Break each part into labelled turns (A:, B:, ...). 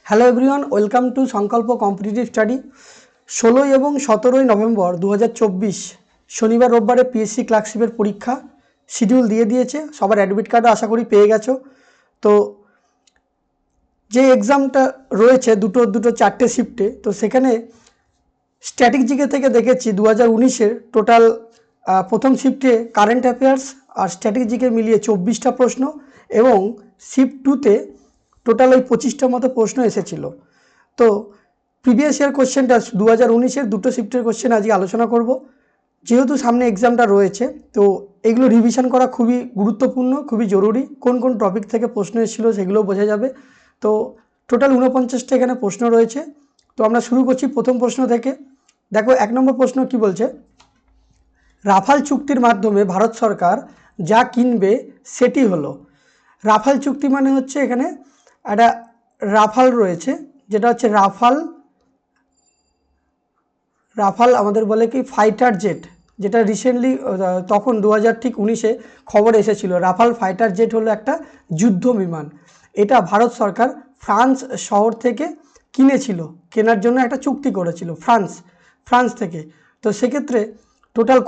A: Hello everyone, welcome to সংকল্প competitive study. 16 এবং 17 November 2024 শনিবার রোববারে পিএসসি ক্লার্কশিপের পরীক্ষা শিডিউল দিয়ে দিয়েছে। সবার অ্যাডমিট কার্ডও আশা করি পেয়ে গেছো। তো যে এক্সামটা রয়েছে দুটো চারটে শিফটে, তো সেখানে স্ট্যাটিক জিকে থেকে দেখেছি 2019-এর টোটাল প্রথম শিফটে কারেন্ট অ্যাফেয়ার্স আর স্ট্যাটিক জিকে মিলিয়ে 24টা প্রশ্ন এবং শিফট 2-তে টোটাল ওই 25টার মতো প্রশ্ন এসেছিল। তো প্রিভিয়াস ইয়ার কোশ্চেনটা 2019-এর দুটো শিফটের কোশ্চেন আজকে আলোচনা করব। যেহেতু সামনে এক্সামটা রয়েছে, তো এগুলো রিভিশন করা খুবই গুরুত্বপূর্ণ, খুবই জরুরি। কোন কোন টপিক থেকে প্রশ্ন এসেছিল সেগুলো বোঝা যাবে। তো টোটাল 49টা এখানে প্রশ্ন রয়েছে। তো আমরা শুরু করছি প্রথম প্রশ্ন থেকে। দেখো 1 নম্বর প্রশ্ন কি বলছে, রাফাল চুক্তির মাধ্যমে ভারত সরকার যা কিনবে সেটি হলো। রাফাল চুক্তি মানে হচ্ছে এখানে একটা রাফাল রয়েছে, যেটা হচ্ছে রাফাল আমাদের বলে কি ফাইটার জেট, যেটা রিসেন্টলি তখন 2019-এ খবর এসেছিল। রাফাল ফাইটার জেট হলো একটা যুদ্ধ বিমান। এটা ভারত সরকার ফ্রান্স শহর থেকে কিনেছিল, কেনার জন্য একটা চুক্তি করেছিল ফ্রান্স থেকে। তো সেক্ষেত্রে টোটাল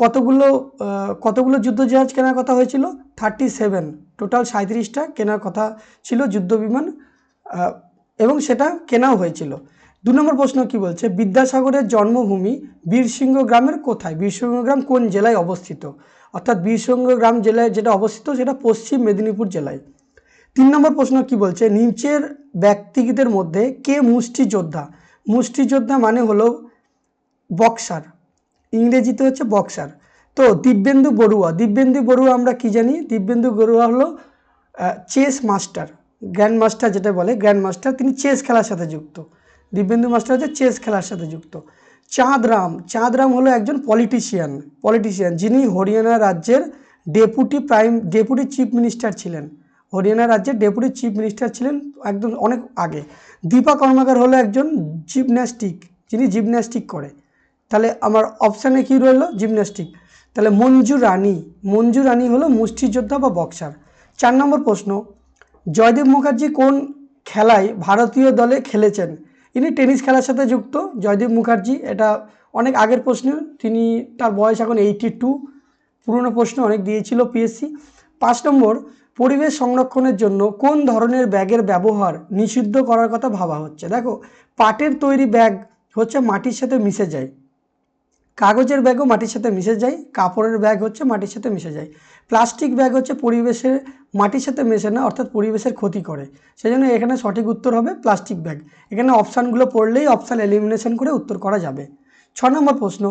A: কতগুলো যুদ্ধজাহাজ কেনার কথা হয়েছিল? 37, টোটাল 37টা কেনার কথা ছিল যুদ্ধ বিমান, এবং সেটা কেনাও হয়েছিল। 2 নম্বর প্রশ্ন কি বলছে, বিদ্যাসাগরের জন্মভূমি বীরসিংহ গ্রামের কোথায়? বীরসিংহ গ্রাম কোন জেলায় অবস্থিত? অর্থাৎ বীরসিংহ গ্রাম জেলায় যেটা অবস্থিত সেটা পশ্চিম মেদিনীপুর জেলায়। 3 নম্বর প্রশ্ন কি বলছে, নিচের ব্যক্তিদের মধ্যে কে মুষ্টিযোদ্ধা? মুষ্টিযোদ্ধা মানে হলো বক্সার, ইংরেজিতে হচ্ছে বক্সার। তো দিব্যেন্দু বড়ুয়া আমরা কি জানি? দিব্যেন্দু বড়ুয়া হলো চেস মাস্টার, গ্র্যান্ড মাস্টার যেটা বলে, গ্র্যান্ড মাস্টার। তিনি চেস খেলার সাথে যুক্ত। দিব্যেন্দু মাস্টার হচ্ছে চেস খেলার সাথে যুক্ত। চাঁদরাম হলো একজন পলিটিশিয়ান যিনি হরিয়ানা রাজ্যের ডেপুটি চিফ মিনিস্টার ছিলেন। হরিয়ানা রাজ্যের ডেপুটি চিফ মিনিস্টার ছিলেন একদম অনেক আগে। দীপা কর্মকার হলো একজন যিনি জিমন্যাস্টিক করে। তাহলে আমার অপশানে কি রইল? জিমন্যাস্টিক। তাহলে মঞ্জু রানী হলো মুষ্টিযোদ্ধা বা বক্সার। 4 নম্বর প্রশ্ন, জয়দেব মুখার্জি কোন খেলায় ভারতীয় দলে খেলেছেন? ইনি টেনিস খেলার সাথে যুক্ত জয়দেব মুখার্জি। এটা অনেক আগের প্রশ্ন, তার বয়স এখন 82। পুরনো প্রশ্ন অনেক দিয়েছিল পিএসসি। 5 নম্বর, পরিবেশ সংরক্ষণের জন্য কোন ধরনের ব্যাগের ব্যবহার নিষিদ্ধ করার কথা ভাবা হচ্ছে? দেখো, পাটের তৈরি ব্যাগ হচ্ছে মাটির সাথে মিশে যায়, কাগজের ব্যাগও মাটির সাথে মিশে যায়, কাপড়ের ব্যাগ হচ্ছে মাটির সাথে মিশে যায়। প্লাস্টিক ব্যাগ হচ্ছে পরিবেশের মাটির সাথে মেশে না, অর্থাৎ পরিবেশের ক্ষতি করে। সেজন্য এখানে সঠিক উত্তর হবে প্লাস্টিক ব্যাগ। এখানে অপশানগুলো পড়লেই অপশান এলিমিনেশন করে উত্তর করা যাবে। 6 নম্বর প্রশ্ন,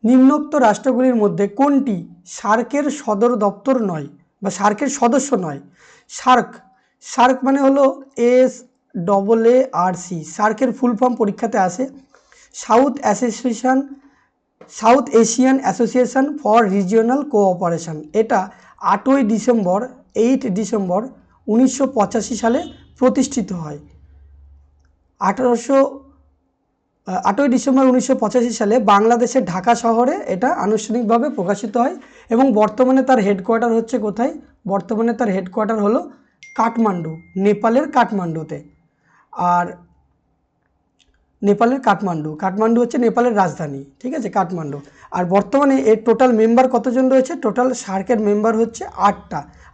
A: নিম্নোক্ত রাষ্ট্রগুলির মধ্যে কোনটি সার্কের সদর দপ্তর নয় বা সার্কের সদস্য নয়? সার্ক মানে হলো SAARC। সার্কের ফুল ফর্ম পরীক্ষাতে আসে, south Asian association for regional cooperation. এটা 8ই ডিসেম্বর 1985 সালে প্রতিষ্ঠিত হয়। 8ই ডিসেম্বর 1985 সালে বাংলাদেশের ঢাকা শহরে এটা আনুষ্ঠানিকভাবে প্রকাশিত হয় এবং বর্তমানে তার হেডকোয়ার্টার হচ্ছে কোথায়? বর্তমানে তার হেডকোয়ার্টার হলো কাঠমান্ডু, নেপালের কাঠমান্ডুতে। আর কাঠমান্ডু হচ্ছে নেপালের রাজধানী, ঠিক আছে, কাঠমান্ডু। আর বর্তমানে এর টোটাল মেম্বার কতজন রয়েছে? টোটাল সার্কের মেম্বার হচ্ছে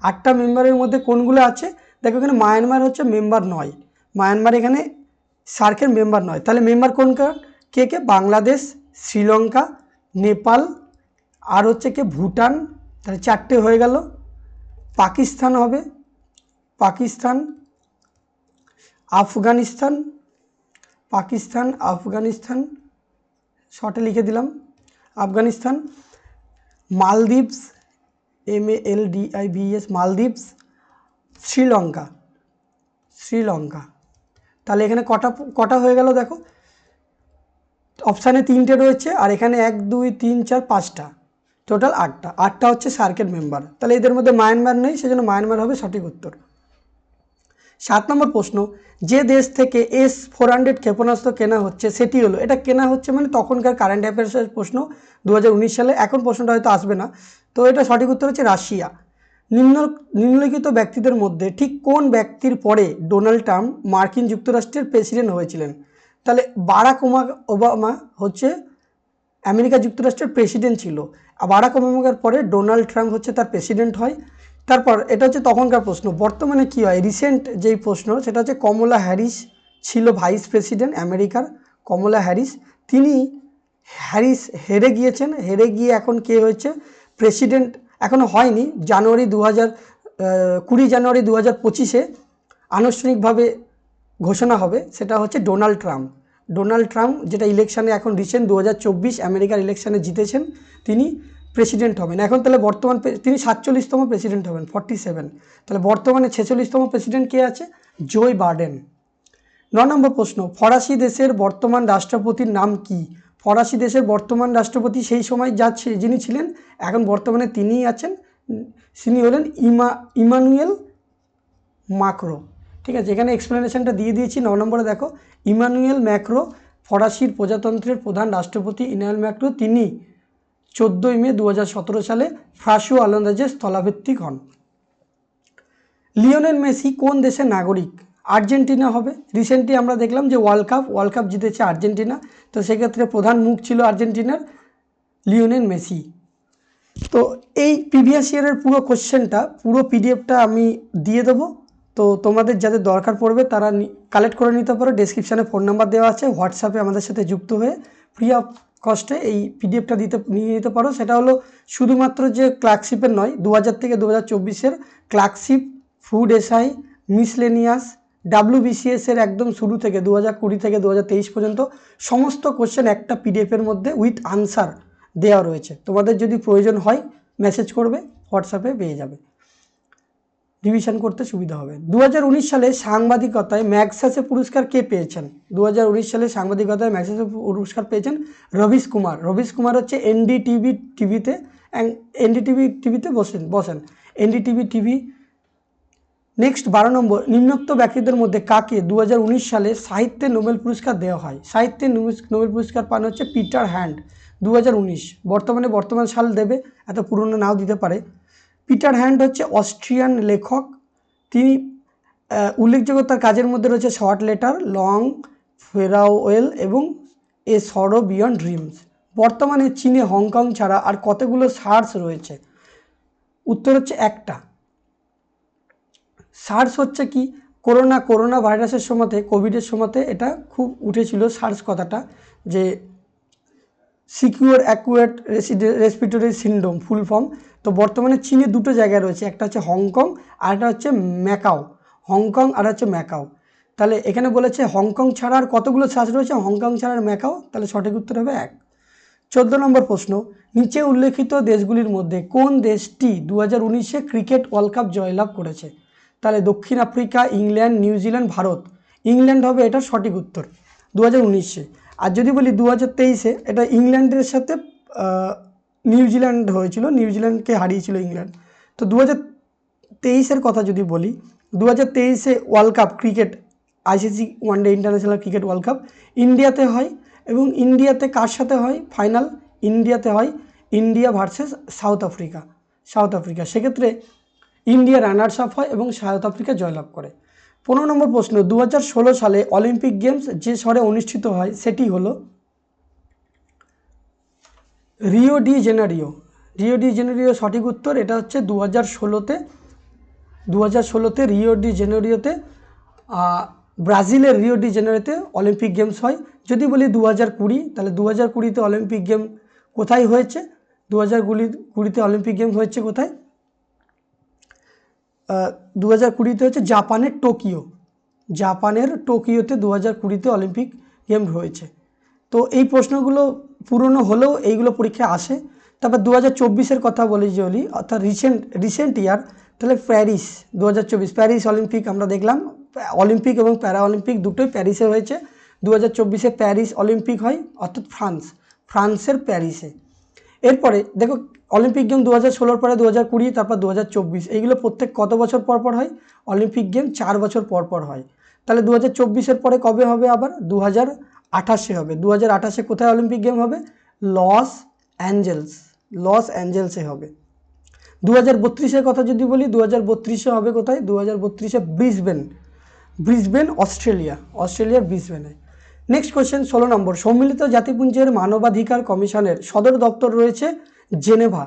A: 8টা মেম্বারের মধ্যে কোনগুলো আছে? দেখো এখানে মায়ানমার হচ্ছে মেম্বার নয়, মায়ানমার এখানে সার্কের মেম্বার নয়। তাহলে মেম্বার কোনকার? কে? বাংলাদেশ, শ্রীলঙ্কা, নেপাল, আর হচ্ছে ভুটান। তাহলে 4টে হয়ে গেল। পাকিস্তান হবে, আফগানিস্তান শর্টে লিখে দিলাম, Afghanistan. Maldives, MALDIVS, Maldives. Sri Lanka. তাহলে এখানে কটা হয়ে গেল? দেখো অপশানে 3টে রয়েছে আর এখানে 1 2 3 4 5টা, টোটাল 8টা হচ্ছে সার্কের মেম্বার। তাহলে এদের মধ্যে মায়ানমার নেই, সেজন্য মায়ানমার হবে সঠিক উত্তর। 7 নম্বর প্রশ্ন, যে দেশ থেকে S-400 ক্ষেপণাস্ত্র কেনা হচ্ছে সেটি হলো। এটা কেনা হচ্ছে মানে তখনকার কারেন্ট অ্যাফেয়ার্সের প্রশ্ন 2019 সালে, এখন প্রশ্নটা হয়তো আসবে না। তো এটা সঠিক উত্তর হচ্ছে রাশিয়া। নিম্নলিখিত ব্যক্তিদের মধ্যে ঠিক কোন ব্যক্তির পরে ডোনাল্ড ট্রাম্প মার্কিন যুক্তরাষ্ট্রের প্রেসিডেন্ট হয়েছিলেন? তাহলে বারাক ওবামা হচ্ছে আমেরিকা যুক্তরাষ্ট্রের প্রেসিডেন্ট ছিল, আর বারাক ওবামার পরে ডোনাল্ড ট্রাম্প হচ্ছে তার প্রেসিডেন্ট হয়। তারপর এটা হচ্ছে তখনকার প্রশ্ন, বর্তমানে কি হয় রিসেন্ট যেই প্রশ্ন সেটা হচ্ছে কমলা হ্যারিস ছিল ভাইস প্রেসিডেন্ট আমেরিকার, কমলা হ্যারিস। তিনি হেরে গিয়েছেন, হেরে গিয়ে এখন কে হয়েছে প্রেসিডেন্ট, এখনও হয়নি, জানুয়ারি 20 জানুয়ারি 2025 আনুষ্ঠানিকভাবে ঘোষণা হবে, সেটা হচ্ছে ডোনাল্ড ট্রাম্প। ডোনাল্ড ট্রাম্প যেটা ইলেকশানে এখন রিসেন্ট 2024 আমেরিকার ইলেকশানে জিতেছেন, তিনি প্রেসিডেন্ট হবেন এখন। তাহলে বর্তমান তিনি 47তম প্রেসিডেন্ট হবেন, 47। তাহলে বর্তমানে 46তম প্রেসিডেন্ট কে আছে? Joe Biden. 9 নম্বর প্রশ্ন, ফরাসি দেশের বর্তমান রাষ্ট্রপতির নাম কি? ফরাসি দেশের বর্তমান রাষ্ট্রপতি সেই সময় যিনি ছিলেন, এখন বর্তমানে তিনিই আছেন, তিনি হলেন ইমানুয়েল ম্যাক্রো। ঠিক আছে, এখানে এক্সপ্লেনেশনটা দিয়ে দিয়েছি। 9 নম্বরে দেখো, ইমানুয়েল ম্যাক্রো ফরাসির প্রজাতন্ত্রের প্রধান রাষ্ট্রপতি। ইমানুয়েল ম্যাক্রো তিনি 14 মে 2017 সালে ফ্রাঁসীয় ওলন্দাজে স্থলাভিষিক্ত হন। লিওনেল মেসি কোন দেশের নাগরিক? আর্জেন্টিনা হবে। রিসেন্টলি আমরা দেখলাম যে ওয়ার্ল্ড কাপ জিতেছে আর্জেন্টিনা, তো সেক্ষেত্রে প্রধান মুখ ছিল আর্জেন্টিনার লিওনেল মেসি। তো এই প্রিভিয়াস ইয়ারের পুরো কোশ্চেনটা, পুরো পিডিএফটা আমি দিয়ে দেবো, তো তোমাদের যাদের দরকার পড়বে তারা কালেক্ট করে নিতে পারো। ডেসক্রিপশানে ফোন নাম্বার দেওয়া আছে, হোয়াটসঅ্যাপে আমাদের সাথে যুক্ত হয়ে ফ্রি অফ কস্টে এই পিডিএফটা নিয়ে নিতে পারো। সেটা হলো শুধুমাত্র যে ক্লার্কশিপের নয়, 2000 থেকে 2024 clerkship, food SI, miscellaneous, WBCS একদম শুরু থেকে 2020 থেকে 2023 পর্যন্ত সমস্ত কোশ্চেন একটা পিডিএফের মধ্যে উইথ আনসার দেওয়া রয়েছে। তোমাদের যদি প্রয়োজন হয় মেসেজ করবে, হোয়াটসঅ্যাপে পেয়ে যাবে, রিভিশন করতে সুবিধা হবে। 2019 সালে সাংবাদিকতায় ম্যাগসেসে পুরস্কার কে পেয়েছেন? 2019 সালে সাংবাদিকতায় ম্যাগসেসে পুরস্কার পেয়েছেন রবিশ কুমার। রবিশ কুমার হচ্ছে NDTV টিভিতে বসেন NDTV টিভি। নেক্সট 12 নম্বর, নিম্নোক্ত ব্যক্তিদের মধ্যে কাকে 2019 সালে সাহিত্যে নোবেল পুরস্কার দেওয়া হয়? সাহিত্যে নোবেল পুরস্কার পান হচ্ছে পিটার হ্যান্ড, 2019। বর্তমান সাল দেবে, এত পুরনো নাও দিতে পারে। পিটার হ্যান্ড হচ্ছে অস্ট্রিয়ান লেখক। তিনি উল্লেখযোগ্য তার কাজের মধ্যে রয়েছে শর্ট লেটার, লং ফেয়ারওয়েল এবং এ সরো বিয়ন্ড ড্রিমস। বর্তমানে চীনে হংকং ছাড়া আর কতগুলো সার্স রয়েছে? উত্তর হচ্ছে একটা। সার্স হচ্ছে কি, করোনা ভাইরাসের সময়তে, কোভিডের সময়তে এটা খুব উঠেছিল সার্স কথাটা, যে severe acute respiratory syndrome full form. তো বর্তমানে চীনে দুটো জায়গায় রয়েছে, একটা হচ্ছে হংকং আর একটা হচ্ছে ম্যাকাও। হংকং আর হচ্ছে ম্যাকাও। তাহলে এখানে বলেছে হংকং ছাড়া আর কতগুলো সার্স রয়েছে? হংকং ছাড়া আর ম্যাকাও, তাহলে সঠিক উত্তর হবে 1। 14 নম্বর প্রশ্ন, নিচে উল্লেখিত দেশগুলির মধ্যে কোন দেশটি 2019 ক্রিকেট ওয়ার্ল্ড কাপ জয়লাভ করেছে? তাহলে দক্ষিণ Africa, England, New Zealand, Bharat. England হবে এটার সঠিক উত্তর 2019। আর যদি বলি 2023, এটা ইংল্যান্ডের সাথে নিউজিল্যান্ড হয়েছিল, নিউজিল্যান্ডকে হারিয়েছিল ইংল্যান্ড। তো 2023 কথা যদি বলি, 2023 world cup cricket, ICC one day international cricket world cup ইন্ডিয়াতে হয়, এবং ইন্ডিয়াতে কার সাথে হয় ফাইনাল? ইন্ডিয়াতে হয় ইন্ডিয়া ভার্সেস সাউথ আফ্রিকা। সেক্ষেত্রে ইন্ডিয়া রানার্স আপ হয় এবং সাউথ আফ্রিকা জয়লাভ করে। 15 নম্বর প্রশ্ন, 2016 সালে অলিম্পিক গেমস যে শহরে অনুষ্ঠিত হয় সেটি হলো রিও ডি জেনেরিও সঠিক উত্তর। এটা হচ্ছে 2016তে রিও ডি জেনেরিওতে, ব্রাজিলের রিও ডি জেনেরিওতে অলিম্পিক গেমস হয়। যদি বলি 2020, তাহলে 2020তে অলিম্পিক গেম কোথায় হয়েছে? 2020তে অলিম্পিক গেম হয়েছে কোথায়? 2020তে হচ্ছে জাপানের টোকিওতে 2020তে অলিম্পিক গেম হয়েছে। তো এই প্রশ্নগুলো পুরনো হলেও এইগুলো পরীক্ষায় আসে। তারপর 2024 কথা বলি যদি, অর্থাৎ রিসেন্ট ইয়ার, তাহলে প্যারিস 2024 প্যারিস অলিম্পিক আমরা দেখলাম। অলিম্পিক এবং প্যারা অলিম্পিক দুটোই প্যারিসে হয়েছে। 2024 প্যারিস অলিম্পিক হয়, অর্থাৎ ফ্রান্সের প্যারিসে। এরপরে দেখো, অলিম্পিক গেম 2016 পরে 2020, তারপর 2024, এইগুলো প্রত্যেক কত বছর পর হয়? অলিম্পিক গেম 4 বছর পর হয়। তাহলে 2024 পরে কবে হবে? আবার 2028 হবে। 2028 কোথায় অলিম্পিক গেম হবে? লস অ্যাঞ্জেলসে হবে। 2032-এর কথা যদি বলি 2032-এ হবে কোথায়, 2032-এ ব্রিসবেন অস্ট্রেলিয়ার ব্রিসবেনে। নেক্সট কোয়েশ্চেন 16 নম্বর, সম্মিলিত জাতিপুঞ্জের মানবাধিকার কমিশনের সদর দপ্তর রয়েছে জেনেভা,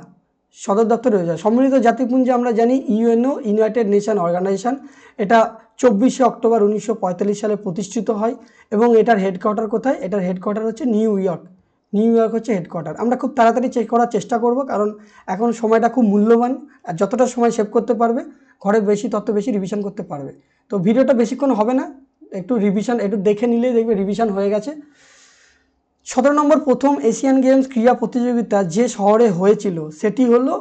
A: সদর দপ্তর রয়েছে। সম্মিলিত জাতিপুঞ্জে আমরা জানি ইউএনও, ইউনাইটেড নেশন অর্গানাইজেশন, এটা 24শে অক্টোবর 1945 সালে প্রতিষ্ঠিত হয় এবং এটার হেডকোয়ার্টার কোথায়, এটার হেডকোয়ার্টার হচ্ছে নিউ ইয়র্ক হচ্ছে হেডকোয়ার্টার। আমরা খুব তাড়াতাড়ি চেক করার চেষ্টা করব, কারণ এখন সময়টা খুব মূল্যবান, আর যতটা সময় সেভ করতে পারবে ঘরে তত বেশি রিভিশন করতে পারবে। তো ভিডিওটা বেশিক্ষণ হবে না, একটু দেখে নিলেই দেখবে রিভিশন হয়ে গেছে। 17 নম্বর, প্রথম এশিয়ান গেমস ক্রীড়া প্রতিযোগিতা যে শহরে হয়েছিল সেটি হলো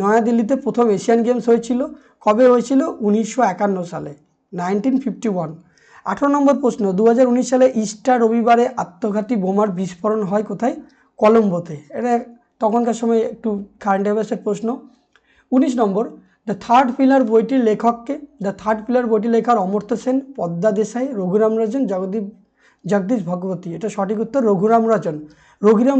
A: নয়াদিল্লিতে প্রথম এশিয়ান গেমস হয়েছিল। কবে হয়েছিল? 1951 সালে, 1951। 18 নম্বর প্রশ্ন, 2019 সালে ইস্টার রবিবারে আত্মঘাতী বোমার বিস্ফোরণ হয় কোথায়? কলম্বোতে। এটা তখনকার সময় একটু কারেন্ট অ্যাফেয়ার্সের প্রশ্ন। 19 নম্বর, দ্য থার্ড পিলার বইটির লেখককে? দ্য থার্ড পিলার বইটি লেখার অমর্ত্য সেন, পদ্মা দেশাই, রঘুরাম রাজন, জগদীশ ভগবতী। এটা সঠিক উত্তর রঘুরাম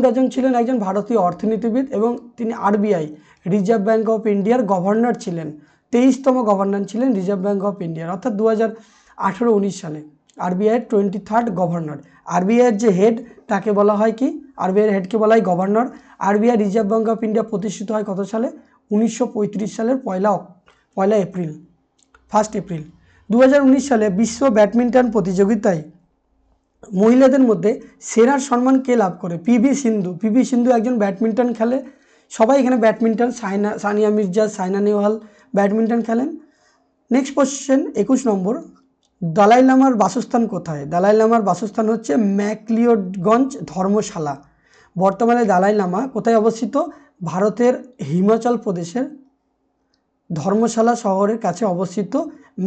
A: রাজন ছিলেন একজন ভারতীয় অর্থনীতিবিদ এবং তিনি আরবিআই, রিজার্ভ ব্যাঙ্ক অফ ইন্ডিয়ার গভর্নর ছিলেন। 23তম গভর্নর ছিলেন রিজার্ভ ব্যাঙ্ক অফ ইন্ডিয়ার, অর্থাৎ 2018-19 সালে আরবিআইয়ের 23rd গভর্নর। আরবিআইয়ের যে হেড তাকে বলা হয় কি? আরবিআইয়ের হেডকে বলা হয় governor. RBI reserve bank of India প্রতিষ্ঠিত হয় কত সালে? 1935 সালের 1 এপ্রিল। 2019 সালে বিশ্ব ব্যাডমিন্টন প্রতিযোগিতায় মহিলাদের মধ্যে সেরার সম্মান কে লাভ করে? পিভি সিন্ধু একজন ব্যাডমিন্টন খেলে। সবাই এখানে ব্যাডমিন্টন, সানিয়া মির্জা, সাইনা নেহওয়াল ব্যাডমিন্টন খেলেন। নেক্সট কোশ্চেন 21 নম্বর, দালাই লামার বাসস্থান কোথায়? দালাই লামার বাসস্থান হচ্ছে ম্যাকলিওডগঞ্জ ধর্মশালা। বর্তমানে দালাই লামা কোথায় অবস্থিত? ভারতের হিমাচল প্রদেশের ধর্মশালা শহরের কাছে অবস্থিত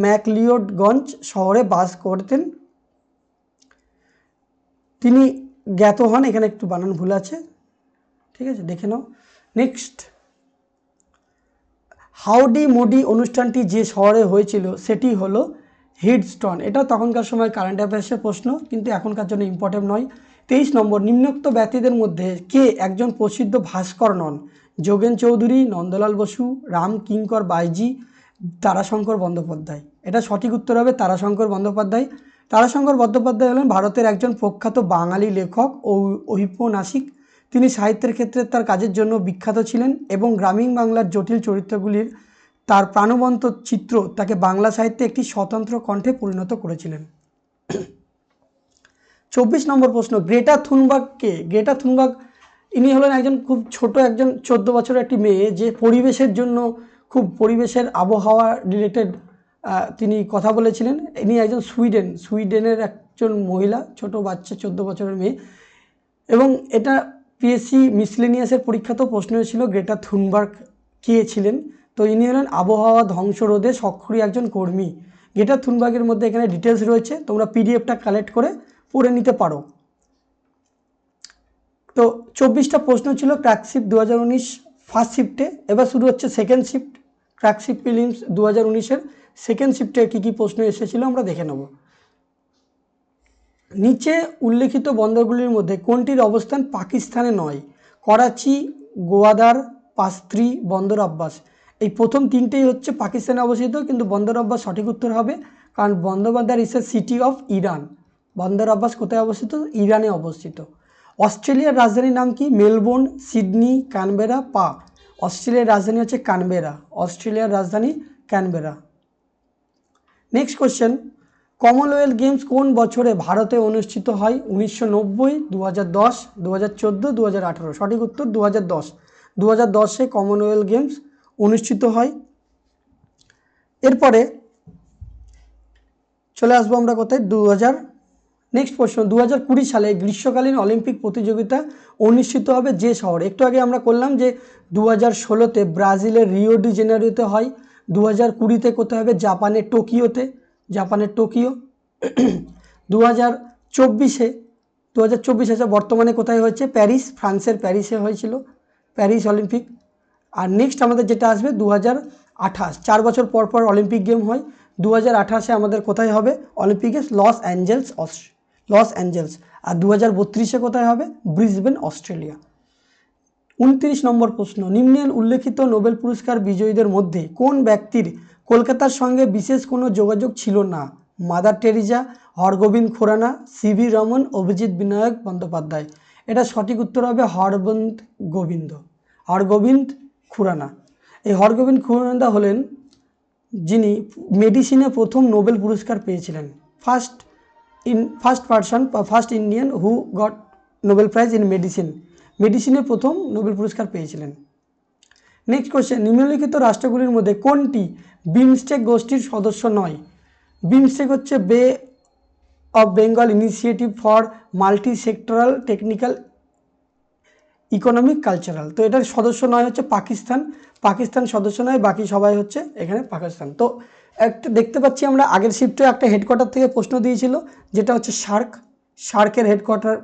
A: ম্যাকলিওডগঞ্জ শহরে বাস করতেন। তিনি জ্ঞাত হন, এখানে একটু বানান ভুল আছে, ঠিক আছে, দেখে নাও। নেক্সট, হাউডি মোডি অনুষ্ঠানটি যে শহরে হয়েছিল সেটি হলো হিডস্টন। এটা তখনকার সময় কারেন্ট অ্যাফেয়ার্সের প্রশ্ন, কিন্তু এখনকার জন্য ইম্পর্টেন্ট নয়। 23 নম্বর, নিম্নোক্ত ব্যক্তিদের মধ্যে কে একজন প্রসিদ্ধ ভাস্কর নন? যোগেন চৌধুরী, নন্দলাল বসু, রাম কিঙ্কর বাইজি, তারাশঙ্কর বন্দ্যোপাধ্যায়। এটা সঠিক উত্তর হবে তারাশঙ্কর বন্দ্যোপাধ্যায়। তারাশঙ্কর বন্দ্যোপাধ্যায় হলেন ভারতের একজন প্রখ্যাত বাঙালি লেখক ও ঔপন্যাসিক। তিনি সাহিত্যের ক্ষেত্রে তার কাজের জন্য বিখ্যাত ছিলেন এবং গ্রামীণ বাংলার জটিল চরিত্রগুলির তার প্রাণবন্ত চিত্র তাকে বাংলা সাহিত্যে একটি স্বতন্ত্র কণ্ঠে পরিণত করেছিলেন। 24 নম্বর প্রশ্ন, গ্রেটা থুনবার্গ কে? গ্রেটা থুনবার্গ ইনি হলেন একজন খুব ছোট, একজন 14 বছরের একটি মেয়ে, যে পরিবেশের জন্য পরিবেশের আবহাওয়া রিলেটেড তিনি কথা বলেছিলেন। ইনি একজন সুইডেনের একজন মহিলা, ছোট বাচ্চা, 14 বছরের মেয়ে। এবং এটা পিএসসি মিসলেনিয়াসের পরীক্ষাতেও প্রশ্ন হয়েছিল গ্রেটা থুনবার্গ কে ছিলেন। তো ইনি হলেন আবহাওয়া ধ্বংস রোধে সক্রিয় একজন কর্মী। গ্রেটা থুনবার্গের মধ্যে এখানে ডিটেলস রয়েছে, তোমরা পিডিএফটা কালেক্ট করে পড়ে নিতে পারো। তো 24টা প্রশ্ন ছিল ক্র্যাকশিপ 2019 ফার্স্ট শিফটে। এবার শুরু হচ্ছে সেকেন্ড শিফট, ক্র্যাকশিপ প্রিলিমস 2019-এর সেকেন্ড শিফটে কী কী প্রশ্ন এসেছিল আমরা দেখে নেব। নিচে উল্লেখিত বন্দরগুলির মধ্যে কোনটির অবস্থান পাকিস্তানে নয়? করাচি, গোয়াদার, পাস্ত্রি, বন্দর আব্বাস। এই প্রথম তিনটেই হচ্ছে পাকিস্তানে অবস্থিত, কিন্তু বন্দর আব্বাস সঠিক উত্তর হবে, কারণ বন্দরবান্দার is a city of Iran. Bandar Abbas কোথায় অবস্থিত? ইরানে অবস্থিত। অস্ট্রেলিয়ার রাজধানীর নাম কি? মেলবোর্ন, সিডনি, ক্যানবেরা, অস্ট্রেলিয়ার রাজধানী হচ্ছে Canberra. Next question, Commonwealth games কোন বছরে ভারতে অনুষ্ঠিত হয়? 1990, 2010, 2014, 2018। সঠিক উত্তর 2010। 2010-এ কমনওয়েলথ গেমস অনুষ্ঠিত হয়। এরপরে চলে আসবো আমরা কোথায়? নেক্সট প্রশ্ন, 2020 সালে গ্রীষ্মকালীন অলিম্পিক প্রতিযোগিতা অনুষ্ঠিত হবে যে শহরে? একটু আগে আমরা করলাম যে 2016-তে ব্রাজিলের রিও ডি জেনেরিওতে হয়, 2020-তে কোথায় হবে? জাপানের টোকিও। 2024 আছে, বর্তমানে কোথায় হয়েছে? প্যারিস, ফ্রান্সের প্যারিসে হয়েছিল প্যারিস অলিম্পিক। আর নেক্সট আমাদের যেটা আসবে 2028, 4 বছর পর পর অলিম্পিক গেম হয়। 2028-এ আমাদের কোথায় হবে অলিম্পিক গেমস? Los Angeles. আর 2032-এ কোথায় হবে? Brisbane, Australia. 29 নম্বর প্রশ্ন, নিম্নে উল্লেখিত নোবেল পুরস্কার বিজয়ীদের মধ্যে কোন ব্যক্তির কলকাতার সঙ্গে বিশেষ কোনো যোগাযোগ ছিল না? Mother Teresa, Hargobind Khorana, CV Raman, Abhijit Vinayak Bandyopadhyay. এটা সঠিক উত্তর হবে হরগোবিন্দ খুরানা। এই হরগোবিন্দ খুরানা হলেন যিনি মেডিসিনে প্রথম নোবেল পুরস্কার পেয়েছিলেন। First Indian who got Nobel prize in মেডিসিনে প্রথম নোবেল পুরস্কার পেয়েছিলেন। নেক্সট কোশ্চেন, নিম্নলিখিত রাষ্ট্রগুলির মধ্যে কোনটি বিমস্টেক গোষ্ঠীর সদস্য নয়? বিমস্টেক হচ্ছে বে of Bengal initiative for multi sectoral technical economic cultural. তো এটার সদস্য নয় হচ্ছে পাকিস্তান সদস্য নয়, বাকি সবাই হচ্ছে এখানে পাকিস্তান। তো একটা দেখতে পাচ্ছি আমরা আগের শিফটে একটা হেডকোয়ার্টার থেকে প্রশ্ন দিয়েছিল, যেটা হচ্ছে সার্কের হেডকোয়ার্টার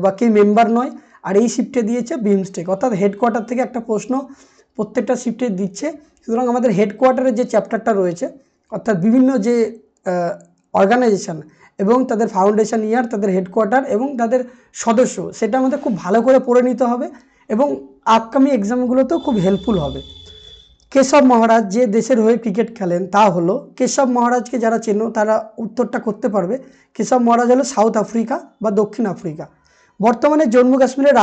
A: বা কি মেম্বার নয়, আর এই শিফটে দিয়েছে বিমস্টেক, অর্থাৎ হেডকোয়ার্টার থেকে একটা প্রশ্ন প্রত্যেকটা শিফটে দিচ্ছে। সুতরাং আমাদের হেডকোয়ার্টারের যে চ্যাপ্টারটা রয়েছে, অর্থাৎ বিভিন্ন যে অর্গানাইজেশন এবং তাদের ফাউন্ডেশন ইয়ার, তাদের হেডকোয়ার্টার এবং তাদের সদস্য, সেটা আমাদের খুব ভালো করে পড়ে নিতে হবে এবং আপকামিং এক্সামগুলোতেও খুব হেল্পফুল হবে। কেশব মহারাজ যে দেশের হয়ে ক্রিকেট খেলেন তা হলো, কেশব মহারাজকে যারা চেনো তারা উত্তরটা করতে পারবে। কেশব মহারাজ হলো সাউথ আফ্রিকা বা দক্ষিণ আফ্রিকা। বর্তমানে জম্মু কাশ্মীরের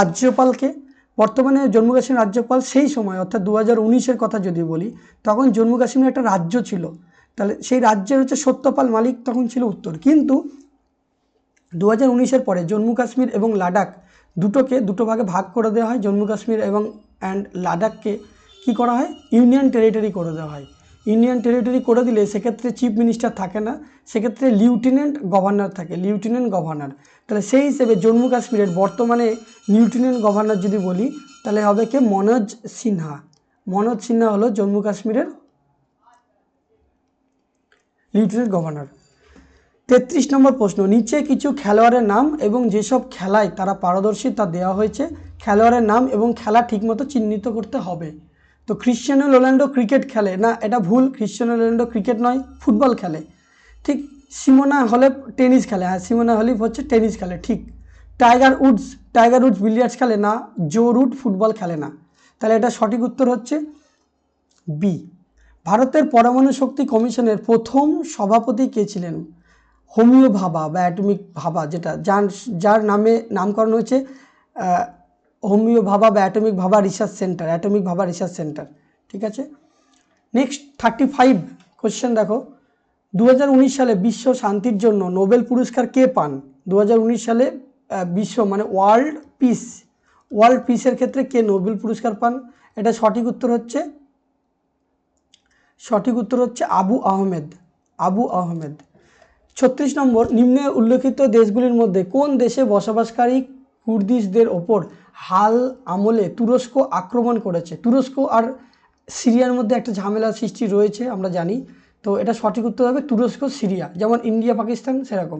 A: রাজ্যপাল সেই সময় অর্থাৎ 2019-এর কথা যদি বলি, তখন জম্মু কাশ্মীর একটা রাজ্য ছিল, তাহলে সেই রাজ্যের হচ্ছে সত্যপাল মালিক তখন ছিল উত্তর। কিন্তু 2019-এর পরে জম্মু কাশ্মীর এবং লাদাখ দুটো ভাগে ভাগ করে দেওয়া হয়। জম্মু কাশ্মীর এবং লাদাখকে কি করা হয়, ইউনিয়ন টেরিটরি করে দেওয়া হয়। ইউনিয়ন টেরিটরি করে দিলে সেক্ষেত্রে চিফ মিনিস্টার থাকে না, সেক্ষেত্রে লেফটেন্যান্ট গভর্নর থাকে, তাহলে সেই হিসেবে জম্মু কাশ্মীরের বর্তমানে লেফটেন্যান্ট গভর্নর যদি বলি তাহলে হবে কি, মনোজ সিনহা হলো জম্মু কাশ্মীরের লেফটেন্যান্ট গভর্নর। 33 নম্বর প্রশ্ন, নিচে কিছু খেলোয়াড়ের নাম এবং যেসব খেলায় তারা পারদর্শী তা দেওয়া হয়েছে, খেলোয়াড়ের নাম এবং খেলা ঠিকমতো চিহ্নিত করতে হবে। তো ক্রিশ্চিয়ানো রোনাল্ডো ক্রিকেট খেলে না, এটা ভুল। ক্রিশ্চিয়ানো রোনাল্ডো ক্রিকেট নয়, ফুটবল খেলে। ঠিক। সিমোনা হলেপ টেনিস খেলে, হ্যাঁ সিমোনা হলেপ হচ্ছে টেনিস খেলে, ঠিক। টাইগার উডস বিলিয়ার্ডস খেলে না, জো রুট ফুটবল খেলে না। তাহলে এটা সঠিক উত্তর হচ্ছে বি। ভারতের পরমাণু শক্তি কমিশনের প্রথম সভাপতি কে ছিলেন? হোমিও ভাবা বা অ্যাটমিক ভাবা, যার নামে নামকরণ হয়েছে হোমিও ভাবা বা অ্যাটমিক ভাবা রিসার্চ সেন্টার, ঠিক আছে। নেক্সট 35 কোশ্চেন দেখো, 2019 সালে বিশ্ব শান্তির জন্য নোবেল পুরস্কার কে পান? 2019 সালে বিশ্ব মানে ওয়ার্ল্ড পিসের ক্ষেত্রে কে নোবেল পুরস্কার পান? এটা সঠিক উত্তর হচ্ছে আবু আহমেদ। 36 নম্বর, নিম্নে উল্লেখিত দেশগুলির মধ্যে কোন দেশে বসবাসকারী কুর্দিশদের ওপর হাল আমলে তুরস্ক আক্রমণ করেছে? তুরস্ক আর সিরিয়ার মধ্যে একটা ঝামেলার সৃষ্টি রয়েছে আমরা জানি, তো এটা সঠিক উত্তর হবে তুরস্ক সিরিয়া, যেমন ইন্ডিয়া পাকিস্তান সেরকম।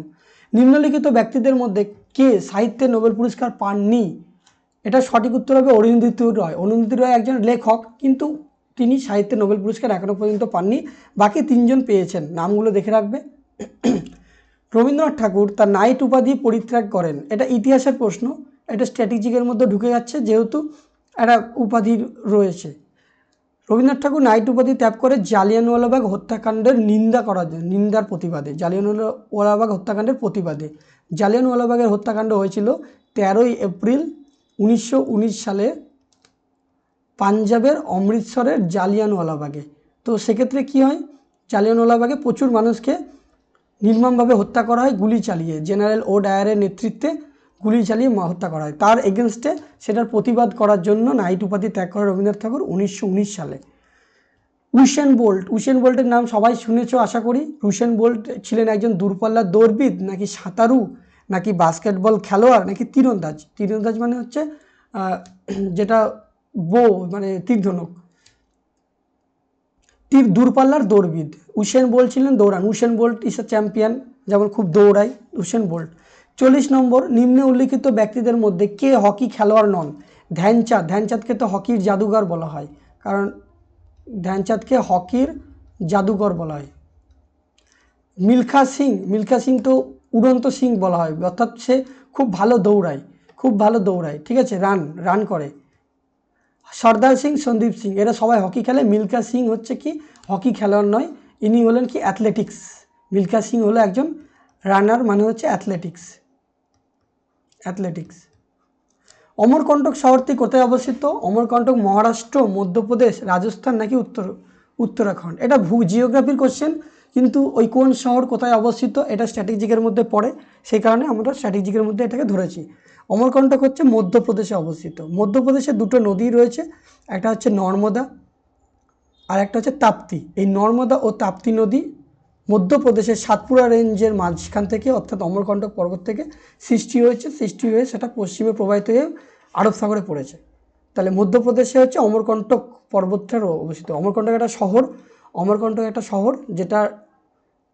A: নিম্নলিখিত ব্যক্তিদের মধ্যে কে সাহিত্যে নোবেল পুরস্কার পাননি? এটা সঠিক উত্তর হবে অরুন্ধতী রয় একজন লেখক, কিন্তু তিনি সাহিত্যে নোবেল পুরস্কার এখনও পর্যন্ত পাননি। বাকি 3জন পেয়েছেন, নামগুলো দেখে রাখবে। রবীন্দ্রনাথ ঠাকুর তার নাইট উপাধি পরিত্যাগ করেন, এটা ইতিহাসের প্রশ্ন, এটা স্ট্র্যাটেজিকের মধ্যে ঢুকে যাচ্ছে যেহেতু একটা উপাধি রয়েছে। রবীন্দ্রনাথ ঠাকুর নাইট উপাধি ত্যাগ করে জালিয়ানওয়ালাবাগ হত্যাকাণ্ডের প্রতিবাদে। জালিয়ানওয়ালাবাগের হত্যাকাণ্ড হয়েছিল 13ই এপ্রিল 1919 সালে পাঞ্জাবের অমৃতসরের জালিয়ানওয়ালাবাগে। তো সেক্ষেত্রে কি হয়, জালিয়ানওয়ালাবাগে প্রচুর মানুষকে নির্মমভাবে হত্যা করা হয় গুলি চালিয়ে, জেনারেল ও ডায়ারের নেতৃত্বে গুলি চালিয়ে হত্যা করা হয়। তার এগেনস্টে সেটার প্রতিবাদ করার জন্য নাইট উপাধি ত্যাগ করে রবীন্দ্রনাথ ঠাকুর 1919 সালে। উসেন বোল্টের নাম সবাই শুনেছ আশা করি। উসেন বোল্ট ছিলেন একজন দূরপাল্লার দৌড়বিদ, নাকি সাঁতারু, নাকি বাস্কেটবল খেলোয়াড়, নাকি তীরন্দাজ মানে হচ্ছে যেটা মানে তীরধনুক, দূরপাল্লার দৌড়বিদ। উসেন বোল্ট ছিলেন দৌড়ান, উসেন বোল্ট ইস এ চ্যাম্পিয়ন, যেমন খুব দৌড়ায় উসেন বোল্ট। 40 নম্বর, নিম্নে উল্লিখিত ব্যক্তিদের মধ্যে কে হকি খেলোয়াড় নন? ধ্যানচাঁদকে তো হকির জাদুঘর বলা হয়, কারণ ধ্যানচাঁদকে হকির জাদুঘর বলা হয়। মিলখা সিং তো উড়ন্ত সিং বলা হয়, অর্থাৎ সে খুব ভালো দৌড়ায়, ঠিক আছে, রান করে। সর্দার সিং, সন্দীপ সিং, এরা সবাই হকি খেলে। মিলখা সিং হচ্ছে কি হকি খেলোয়াড় নয়, ইনি হলেন কি অ্যাথলেটিক্স। মিলখা সিং হলো একজন রানার, মানে হচ্ছে অ্যাথলেটিক্স। অমরকন্টক শহরটি কোথায় অবস্থিত? অমরকন্টক মহারাষ্ট্র, মধ্যপ্রদেশ, রাজস্থান নাকি উত্তরাখণ্ড? এটা জিওগ্রাফির কোশ্চেন, কিন্তু ওই কোন শহর কোথায় অবস্থিত এটা স্ট্র্যাটেজিকের মধ্যে পড়ে, সেই কারণে আমরা স্ট্র্যাটেজিকের মধ্যে এটাকে ধরেছি। অমরকন্টক হচ্ছে মধ্যপ্রদেশে অবস্থিত। মধ্যপ্রদেশে দুটো নদী রয়েছে, একটা হচ্ছে নর্মদা আর একটা হচ্ছে তাপ্তি। এই নর্মদা ও তাপ্তি নদী মধ্যপ্রদেশের সাতপুরা রেঞ্জের মাঝখান থেকে, অর্থাৎ অমরকন্টক পর্বত থেকে সৃষ্টি হয়ে সেটা পশ্চিমে প্রবাহিত হয়ে আরব সাগরে পড়েছে। তাহলে মধ্যপ্রদেশে হচ্ছে অমরকন্টক পর্বতটার অবস্থিত। অমরকন্টক একটা শহর যেটা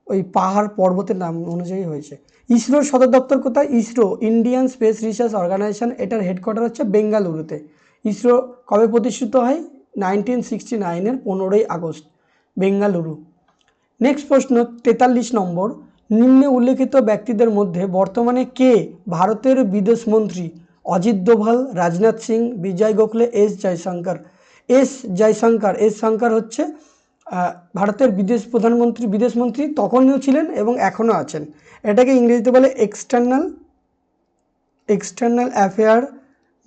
A: ওই পাহাড় পর্বতের নাম অনুযায়ী হয়েছে। ইসরোর সদর দপ্তর কোথায়? ISRO, Indian space research organisation, এটার হেডকোয়ার্টার হচ্ছে বেঙ্গালুরুতে। ইসরো কবে প্রতিষ্ঠিত হয়? 1969-এর 15ই আগস্ট, বেঙ্গালুরু। নেক্সট প্রশ্ন 43 নম্বর, নিম্নে উল্লেখিত ব্যক্তিদের মধ্যে বর্তমানে কে ভারতের বিদেশ মন্ত্রী? অজিত দোভাল, রাজনাথ সিং, বিজয় গোখলে, এস জয়শঙ্কর হচ্ছে ভারতের বিদেশ মন্ত্রী তখনও ছিলেন এবং এখনও আছেন। এটাকে ইংরেজিতে বলে এক্সটার্নাল অ্যাফেয়ার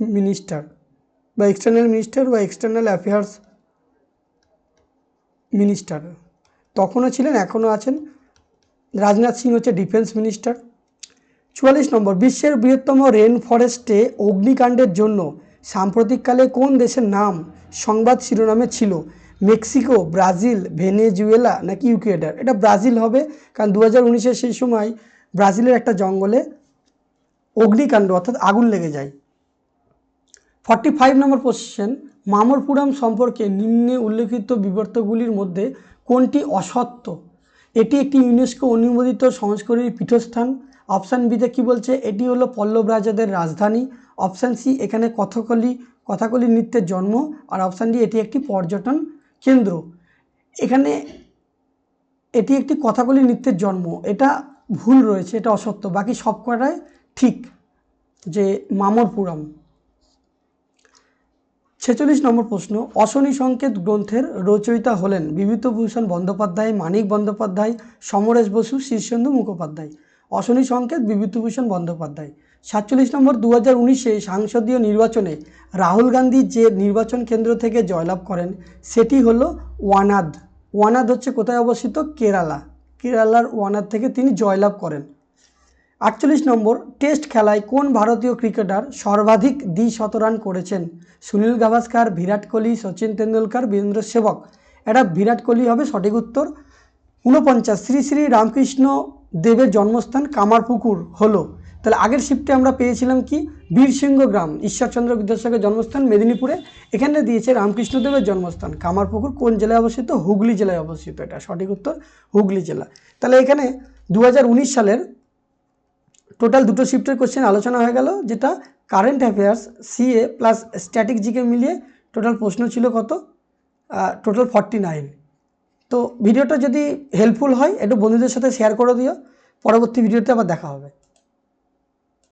A: মিনিস্টার বা এক্সটার্নাল অ্যাফেয়ার্স মিনিস্টার, তখনও ছিলেন এখনও আছেন। রাজনাথ সিং হচ্ছে ডিফেন্স মিনিস্টার। 44 নম্বর, বিশ্বের বৃহত্তম রেন ফরেস্টে অগ্নিকাণ্ডের জন্য সাম্প্রতিককালে কোন দেশের নাম সংবাদ শিরোনামে ছিল? মেক্সিকো, ব্রাজিল, ভেনেজুয়েলা নাকি ইকুয়েডর? এটা ব্রাজিল হবে, কারণ 2019-এ সেই সময় ব্রাজিলের একটা জঙ্গলে অগ্নিকাণ্ড অর্থাৎ আগুন লেগে যায়। 45 নম্বর কোশ্চেন, মামরপুরম সম্পর্কে নিম্নে উল্লেখিত বিবর্তগুলির মধ্যে কোনটি অসত্য? এটি একটি ইউনেস্কো অনুমোদিত সংস্কৃতির পীঠস্থান। অপশান বিতে কী বলছে? এটি হলো পল্লব রাজাদের রাজধানী। অপশান সি, এখানে কথাকলি নৃত্যের জন্ম। আর অপশান ডি, এটি একটি পর্যটন কেন্দ্র। এখানে এটি একটি কথাকলি নৃত্যের জন্ম, এটা ভুল রয়েছে, এটা অসত্য। বাকি সব কটাই ঠিক, যে মামরপুরম। 46 নম্বর প্রশ্ন, অশনি সংকেত গ্রন্থের রচয়িতা হলেন বিভূতিভূষণ বন্দ্যোপাধ্যায়, মানিক বন্দ্যোপাধ্যায়, সমরেশ বসু, শীর্ষেন্দু মুখোপাধ্যায়? অশনি সংকেত বিভূতিভূষণ বন্দ্যোপাধ্যায়। 47 নম্বর, 2019-এ সাংসদীয় নির্বাচনে রাহুল গান্ধী যে নির্বাচন কেন্দ্র থেকে জয়লাভ করেন সেটি হলো ওয়ানাদ হচ্ছে কোথায় অবস্থিত? কেরালার ওয়ানাদ থেকে তিনি জয়লাভ করেন। 48 নম্বর, টেস্ট খেলায় কোন ভারতীয় ক্রিকেটার সর্বাধিক দ্বিশতরান করেছেন? সুনীল গাভাস্কার, বিরাট কোহলি, সচিন তেন্ডুলকর, বীরেন্দ্র সেবক? এটা বিরাট কোহলি হবে সঠিক উত্তর। 49, শ্রী শ্রী রামকৃষ্ণ দেবের জন্মস্থান কামারপুকুর হলো। তাহলে আগের শিফটে আমরা পেয়েছিলাম কি? বীরসিংহ গ্রাম, ঈশ্বরচন্দ্র বিদ্যাসাগরের জন্মস্থান মেদিনীপুরে, এখানে দিয়েছে রামকৃষ্ণদেবের জন্মস্থান কামারপুকুর। কোন জেলায় অবস্থিত? হুগলি জেলায় অবস্থিত। এটা সঠিক উত্তর, হুগলি জেলা। তাহলে এখানে 2019 সালের টোটাল দুটো শিফটের কোশ্চেন আলোচনা হয়ে গেল, যেটা current affairs, CA plus static GK মিলিয়ে টোটাল প্রশ্ন ছিল কত? টোটাল 49। তো ভিডিওটা যদি হেল্পফুল হয় একটু বন্ধুদের সাথে শেয়ার করে দিও। পরবর্তী ভিডিওতে আবার দেখা হবে।